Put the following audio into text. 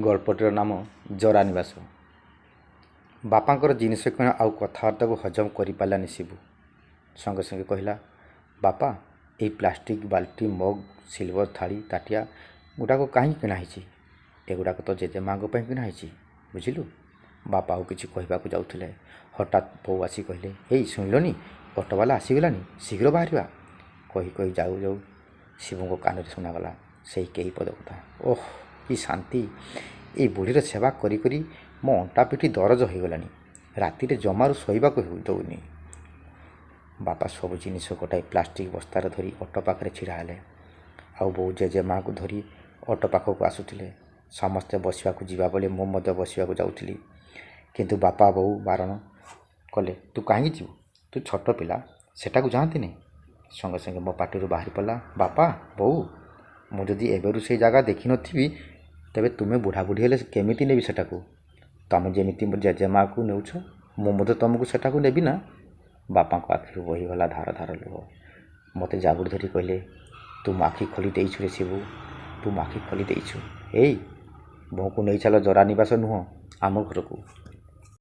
ଗଳ୍ପଟିର ନାମ ଜରା ନିବାସ। ବାପାଙ୍କର ଜିନିଷ କିଣା ଆଉ କଥାବାର୍ତ୍ତାକୁ ହଜମ କରିପାରିଲାନି ଶିବୁ। ସଙ୍ଗେ ସଙ୍ଗେ କହିଲା, ବାପା ଏଇ ପ୍ଲାଷ୍ଟିକ୍ ବାଲ୍ଟି, ମଗ୍, ସିଲଭର ଥାଳି, ତାଟିଆ ଗୁଡ଼ାକ କାହିଁକି କିଣା ହେଇଛି? ଏଗୁଡ଼ାକ ତ ଜେଜେମାଙ୍କ ପାଇଁ କିଣା ହେଇଛି, ବୁଝିଲୁ। ବାପା ଆଉ କିଛି କହିବାକୁ ଯାଉଥିଲେ, ହଠାତ୍ ବୋଉ ଆସି କହିଲେ, ଏଇ ଶୁଣିଲନି, ଅଟୋବାଲା ଆସିଗଲାଣି, ଶୀଘ୍ର ବାହାରିବା। କହି କହି ଯାଉ ଯାଉ ଶିବୁଙ୍କ କାନରେ ଶୁଣାଗଲା ସେଇ କେଇ ପଦ କଥା। ଓଃ କି ଶାନ୍ତି! ଏଇ ବୁଢ଼ୀର ସେବା କରି କରି ମୋ ଅଣ୍ଟା ପିଠି ଦରଜ ହୋଇଗଲାଣି। ରାତିରେ ଜମାରୁ ଶୋଇବାକୁ ଦେଉନି। ବାପା ସବୁ ଜିନିଷ ଗୋଟାଏ ପ୍ଲାଷ୍ଟିକ୍ ବସ୍ତାରେ ଧରି ଅଟୋ ପାଖରେ ଛିଡ଼ା ହେଲେ। ଆଉ ବୋଉ ଜେଜେମାଆକୁ ଧରି ଅଟୋ ପାଖକୁ ଆସୁଥିଲେ। ସମସ୍ତେ ବସିବାକୁ ଯିବା ବେଳେ ମୁଁ ମଧ୍ୟ ବସିବାକୁ ଯାଉଥିଲି। କିନ୍ତୁ ବାପା ବୋଉ ବାରଣ କଲେ, ତୁ କାହିଁକି ଯିବୁ? ତୁ ଛୋଟ ପିଲା, ସେଟାକୁ ଯାଆନ୍ତିନି। ସଙ୍ଗେ ସଙ୍ଗେ ମୋ ପାଟିରୁ ବାହାରି ପଡ଼ିଲା, ବାପା ବୋଉ, ମୁଁ ଯଦି ଏବେରୁ ସେଇ ଜାଗା ଦେଖିନଥିବି ତେବେ ତୁମେ ବୁଢ଼ା ବୁଢ଼ୀ ହେଲେ କେମିତି ନେବି ସେଟାକୁ? ତୁମେ ଯେମିତି ମୋ ଜେଜେମାଆକୁ ନେଉଛ, ମୁଁ ମଧ୍ୟ ତୁମକୁ ସେଟାକୁ ନେବି ନା। ବାପାଙ୍କ ଆଖିରୁ ବହିଗଲା ଧାର ଧାର ଲୁହ। ମୋତେ ଜାବୁଡ଼ି ଧରି କହିଲେ, ତୁ ମୋ ଆଖି ଖୋଲି ଦେଇଛୁ ରେ ଶିବୁ, ତୁ ମୋ ଆଖି ଖୋଲି ଦେଇଛୁ। ଏଇ ବୋଉକୁ ନେଇ ଚାଲ ଜରା ନିବାସ ନୁହଁ, ଆମ ଘରକୁ।